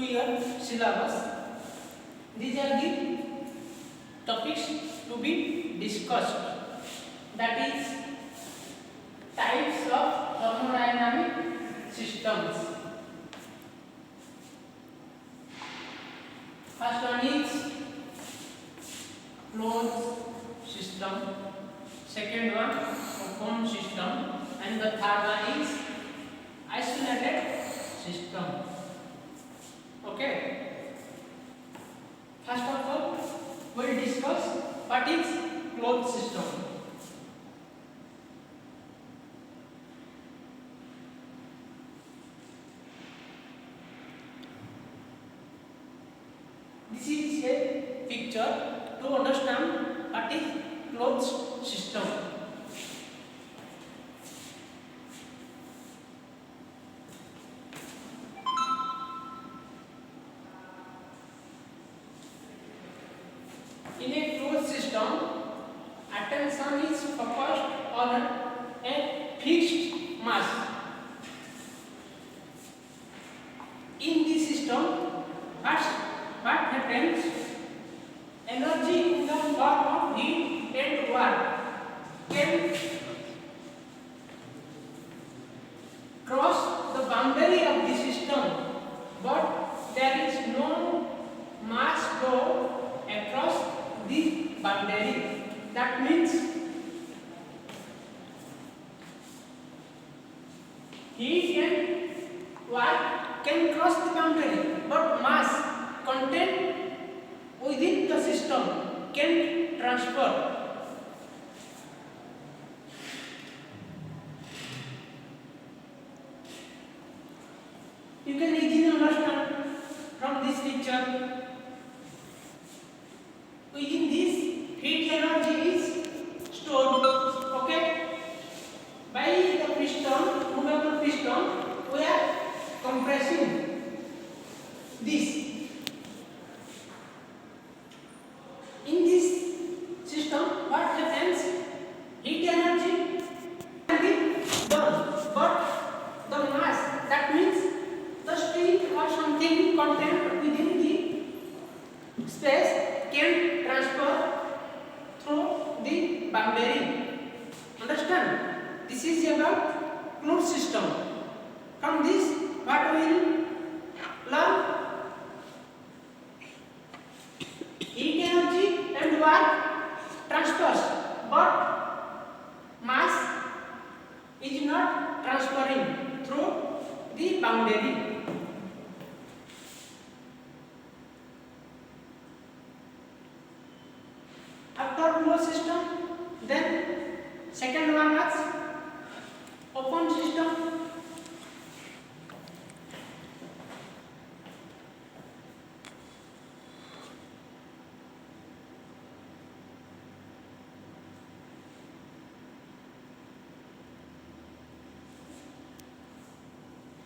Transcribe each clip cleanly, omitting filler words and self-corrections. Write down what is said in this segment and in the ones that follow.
2-year syllabus. These are the topics to be discussed. That is types of thermodynamic systems. First one is closed system, second one open system, and the third one is isolated system. Okay. First of all, we will discuss what is closed system. This is a picture to understand what is closed system. In a closed system, attention is focused on a fixed mass. In this system, what happens? Energy in the form of heat and work can cross the boundary of the system, but there is no mass flow across the boundary. That means heat and work can cross the boundary, but mass contained within the system can transfer. You can easily understand from this picture. Within this, heat energy is stored. Okay, by the piston, movable piston, we are compressing this. In this system, what happens? Heat energy can be done, but the mass, that means the string or something contained within the space, can transfer through the boundary. Understand? This is about closed system. From this, what we will learn? Heat energy and work transfers, but mass is not transferring through the boundary. After closed system, then second one is open system.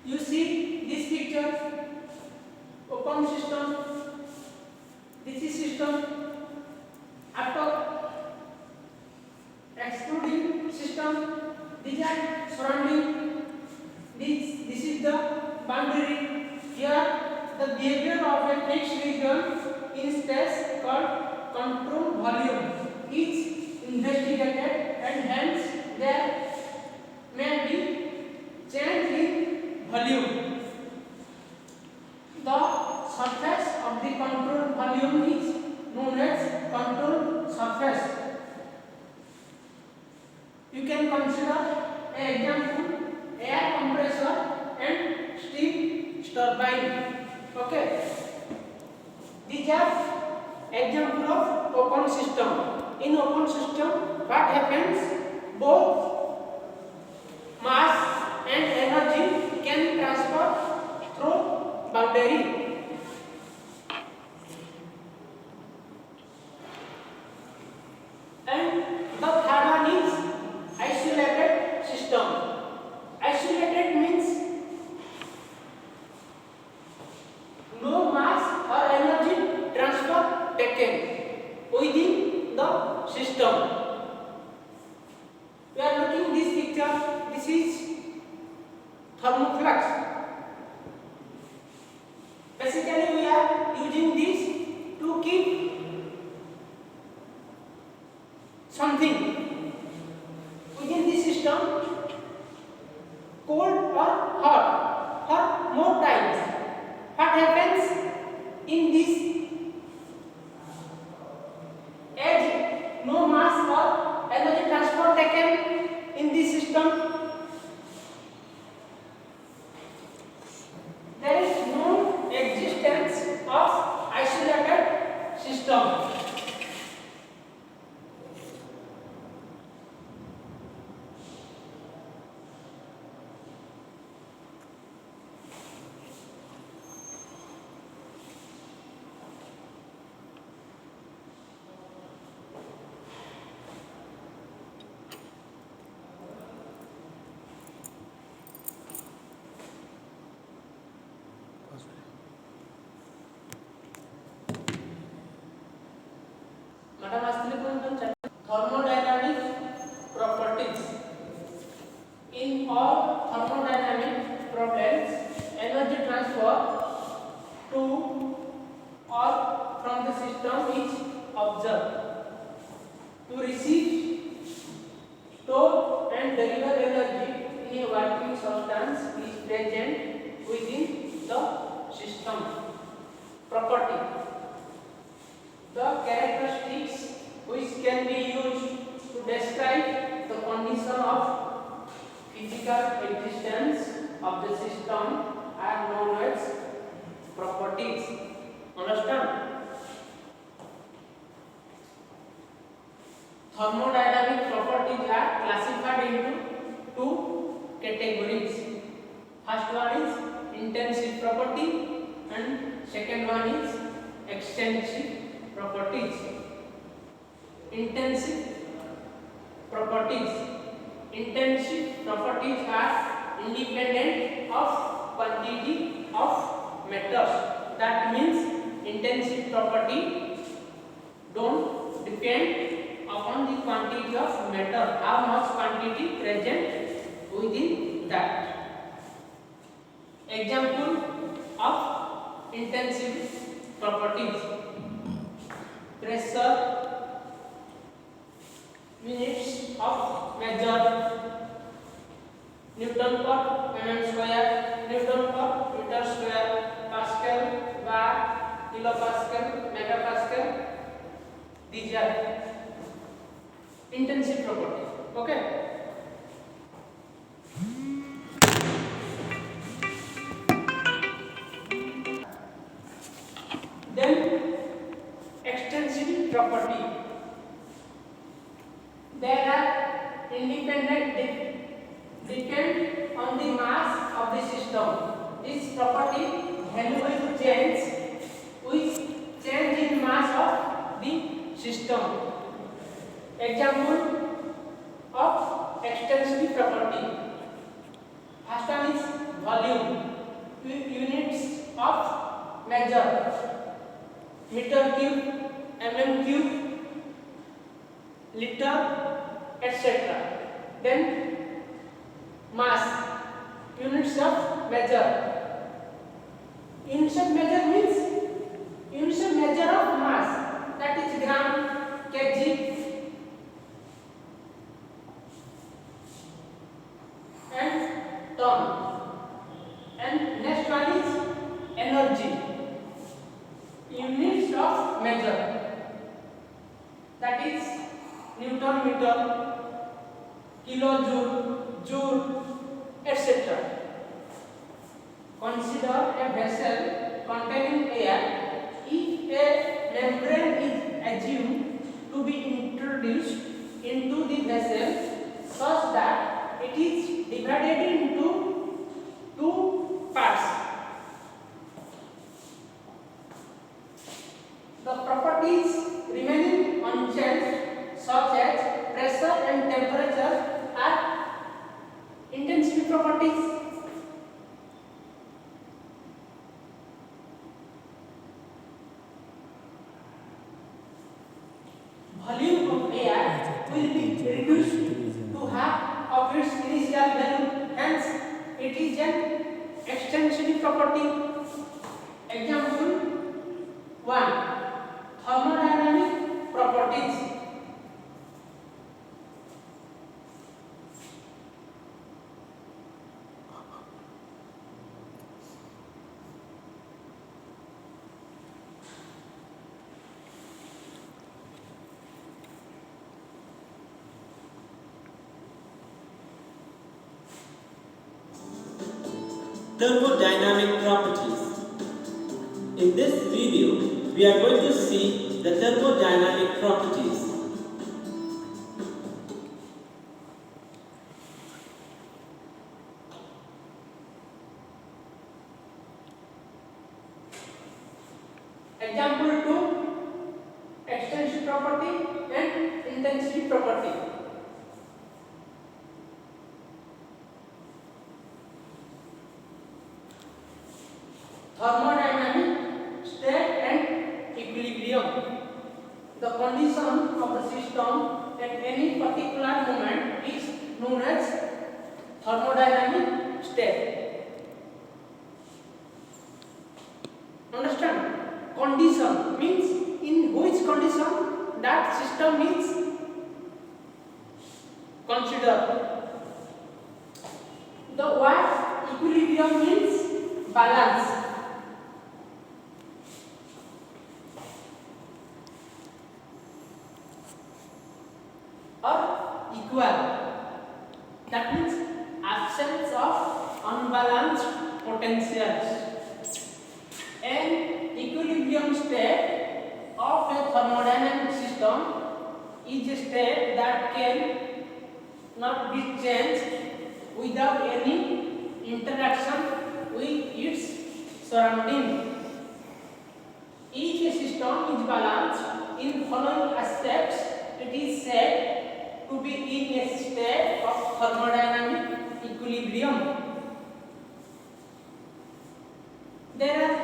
You see this picture, open system. This is system. After excluding system, these are surrounding. This is the boundary. Here, the behavior of a fixed region in space called control volume is investigated, and hence there may be change in volume. The surface of the control volume is known as control surface. You can consider an example: air compressor and steam turbine. Okay. These are example of open system. In open system, what happens? Both mass and energy can transfer through boundary. And the third one is isolated system. Isolated means no mass or energy transfer taken within the system. We are looking this picture. This is thermoflux. Basically cold or hot or more times. What happens in this as no mass or energy transfer taken in this system? There is no existence of isolated system. Madam asli thermodynamic properties. In all thermodynamic problems, energy transfer to or from the system is observed. To receive, store and deliver energy in a working substance is present within the system. Property. The characteristics which can be used to describe the condition of physical existence of the system are known as properties. Understand? Thermodynamic properties are classified into two categories. First one is intensive property and second one is extensive properties. Intensive properties. Intensive properties are independent of quantity of matters. That means intensive property don't depend upon the quantity of matter, how much quantity present within that. Example of intensive properties: pressure, units of measure, Newton per mm square, Newton per meter square, Pascal, bar, kilopascal, megapascal. These are intensive properties. Okay. Then extensive property. There are independent depend on the mass of the system. This property value will change with change in mass of the system. Example of extensive property. First one is volume. Units of measure: meter cube, mm cube, liter, etc. Then mass, units of measure. Units of measure means units of measure of mass, that is gram, kg and ton. And next one is energy, units of measure, that is Newton meter, kilojoule, joule, etc. Consider a vessel containing air. If a membrane is assumed to be introduced into the vessel such that it is divided into two parts, the properties remaining unchanged, such as pressure and temperature, are intensive properties. Volume of air will be reduced to half of its initial value, hence it is an extensive property. Example 1. Thermodynamic properties. Thermodynamic properties. In this video, we are going to see the thermodynamic properties. Example 2, extension property and intensity property. Thermodynamic state and equilibrium. The condition of the system at any particular moment is known as thermodynamic state. Understand? Condition means in which condition that system is considered. The word equilibrium means balance. Or equal. That means absence of unbalanced potentials. An equilibrium state of a thermodynamic system is a state that can not be changed without any interaction with its surrounding. If a system is balanced in following aspects, it is said to be in a state of thermodynamic equilibrium. There are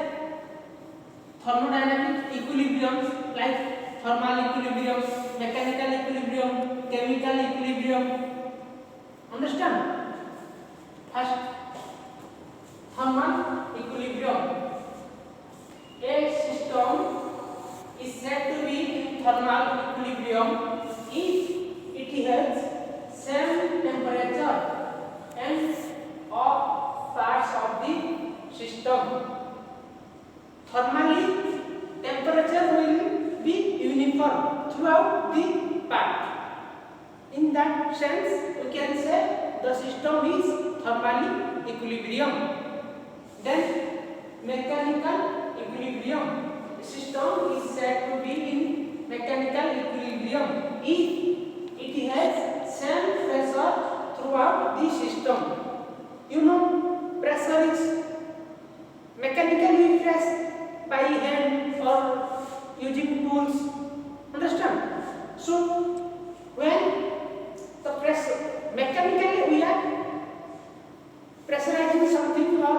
thermodynamic equilibriums like thermal equilibrium, mechanical equilibrium, chemical equilibrium. Understand? First, thermal equilibrium. A system is said to be in thermal equilibrium if it has same temperature and all parts of the system. Thermally, temperature will be uniform throughout the part. In that sense, we can say the system is thermally equilibrium. Then, mechanical equilibrium. The system is said to be in mechanical equilibrium if it has same pressure throughout the system. You know, pressure is mechanically pressed by hand or using tools. Understand? So when the pressure mechanically we are pressurizing something or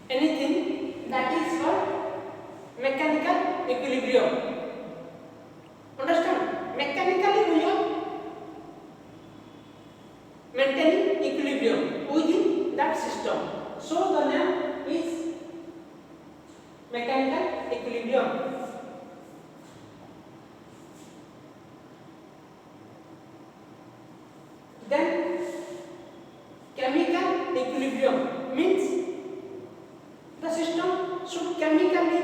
anything, that is called mechanical equilibrium. Understand? Mechanically we are maintaining equilibrium within that system. So the name is mechanical equilibrium. Then chemical equilibrium means the system should chemically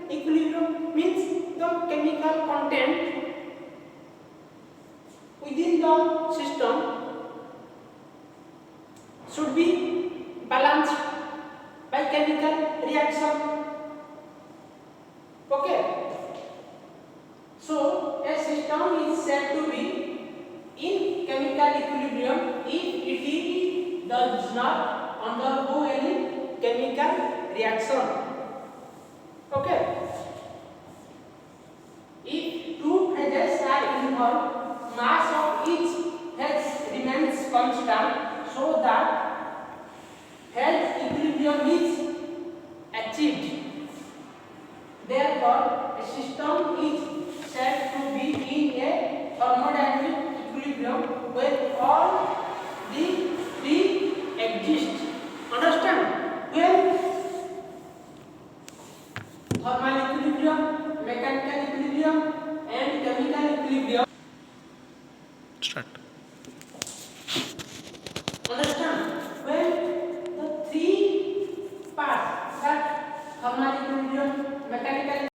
equilibrium means the chemical content within the system should be balanced by chemical reaction. Okay. So a system is said to be in chemical equilibrium if it does not undergo any chemical reaction. Okay. If two phases are involved, mass of each phase remains constant so that phase equilibrium is achieved. Therefore, a system is said to be in a thermodynamic equilibrium where all the three exist. Understand? When thermal equilibrium, mechanical equilibrium and chemical equilibrium. Start.